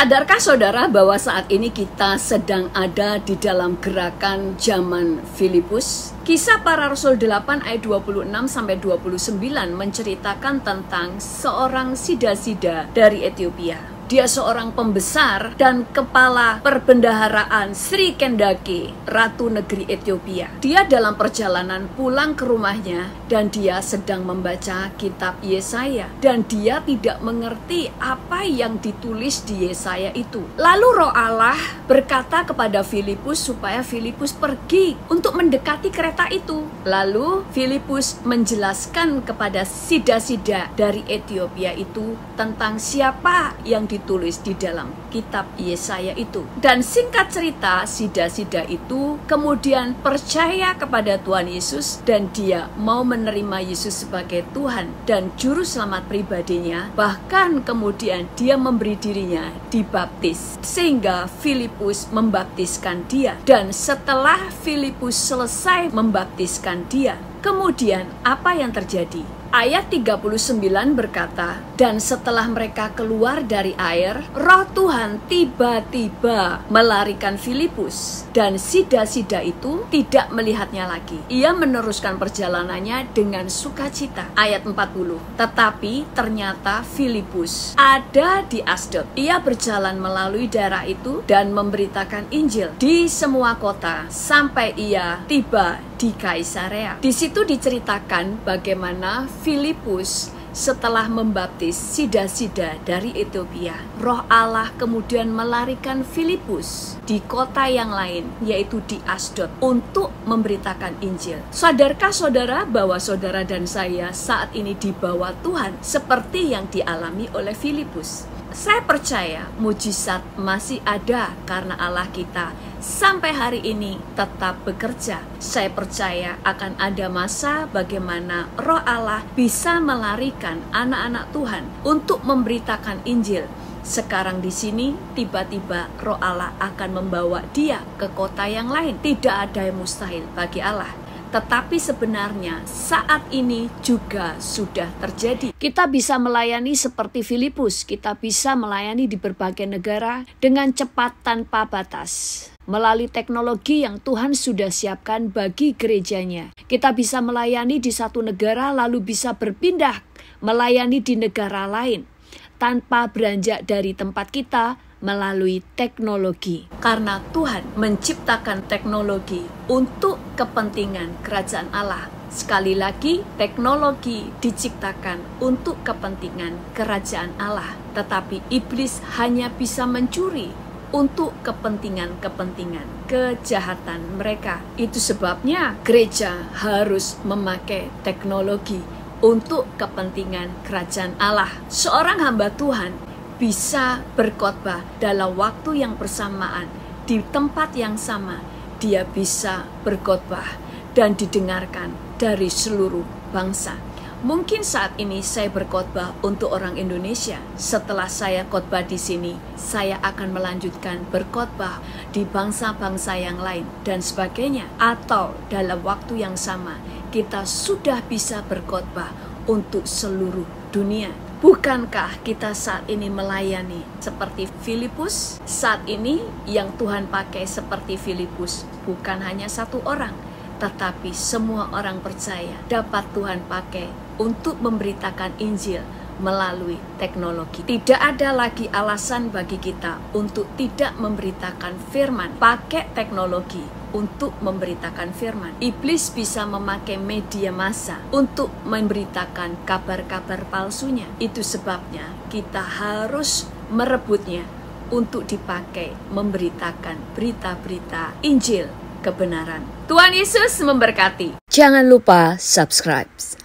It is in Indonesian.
Sadarkah saudara bahwa saat ini kita sedang ada di dalam gerakan zaman Filipus? Kisah Para Rasul 8 ayat 26-29 menceritakan tentang seorang sida-sida dari Ethiopia. Dia seorang pembesar dan kepala perbendaharaan Sri Kendake, Ratu Negeri Ethiopia. Dia dalam perjalanan pulang ke rumahnya dan dia sedang membaca kitab Yesaya. Dan dia tidak mengerti apa yang ditulis di Yesaya itu. Lalu Roh Allah berkata kepada Filipus supaya Filipus pergi untuk mendekati kereta itu. Lalu Filipus menjelaskan kepada sida-sida dari Ethiopia itu tentang siapa yang ditulis di dalam kitab Yesaya itu. Dan singkat cerita, sida-sida itu kemudian percaya kepada Tuhan Yesus dan dia mau menerima Yesus sebagai Tuhan dan juru selamat pribadinya. Bahkan kemudian dia memberi dirinya dibaptis sehingga Filipus membaptiskan dia. Dan setelah Filipus selesai membaptiskan dia, kemudian apa yang terjadi? Ayat 39 berkata, dan setelah mereka keluar dari air, Roh Tuhan tiba-tiba melarikan Filipus, dan sida-sida itu tidak melihatnya lagi. Ia meneruskan perjalanannya dengan sukacita. Ayat 40, tetapi ternyata Filipus ada di Asdod. Ia berjalan melalui daerah itu dan memberitakan Injil di semua kota sampai ia tiba di Kaisarea. Di situ diceritakan bagaimana Filipus setelah membaptis sida-sida dari Ethiopia, Roh Allah kemudian melarikan Filipus di kota yang lain, yaitu di Asdod, untuk memberitakan Injil. Sadarkah saudara bahwa saudara dan saya saat ini dibawa Tuhan seperti yang dialami oleh Filipus? Saya percaya mujizat masih ada karena Allah kita sampai hari ini tetap bekerja. Saya percaya akan ada masa bagaimana Roh Allah bisa melarikan anak-anak Tuhan untuk memberitakan Injil. Sekarang di sini tiba-tiba Roh Allah akan membawa dia ke kota yang lain. Tidak ada yang mustahil bagi Allah. Tetapi sebenarnya saat ini juga sudah terjadi. Kita bisa melayani seperti Filipus. Kita bisa melayani di berbagai negara dengan cepat tanpa batas. Melalui teknologi yang Tuhan sudah siapkan bagi gerejanya. Kita bisa melayani di satu negara lalu bisa berpindah melayani di negara lain. Tanpa beranjak dari tempat kita, melalui teknologi. Karena Tuhan menciptakan teknologi untuk kepentingan kerajaan Allah. Sekali lagi, teknologi diciptakan untuk kepentingan kerajaan Allah. Tetapi iblis hanya bisa mencuri untuk kepentingan-kepentingan kejahatan mereka. Itu sebabnya gereja harus memakai teknologi untuk kepentingan kerajaan Allah. Seorang hamba Tuhan bisa berkhotbah dalam waktu yang bersamaan, di tempat yang sama. Dia bisa berkhotbah dan didengarkan dari seluruh bangsa. Mungkin saat ini saya berkhotbah untuk orang Indonesia. Setelah saya khotbah di sini, saya akan melanjutkan berkhotbah di bangsa-bangsa yang lain dan sebagainya. Atau dalam waktu yang sama, kita sudah bisa berkhotbah untuk seluruh dunia. Bukankah kita saat ini melayani seperti Filipus? Saat ini yang Tuhan pakai seperti Filipus bukan hanya satu orang, tetapi semua orang percaya dapat Tuhan pakai untuk memberitakan Injil melalui teknologi. Tidak ada lagi alasan bagi kita untuk tidak memberitakan firman. Pakai teknologi untuk memberitakan firman. Iblis bisa memakai media massa untuk memberitakan kabar-kabar palsunya. Itu sebabnya kita harus merebutnya untuk dipakai memberitakan berita-berita Injil kebenaran. Tuhan Yesus memberkati. Jangan lupa subscribe.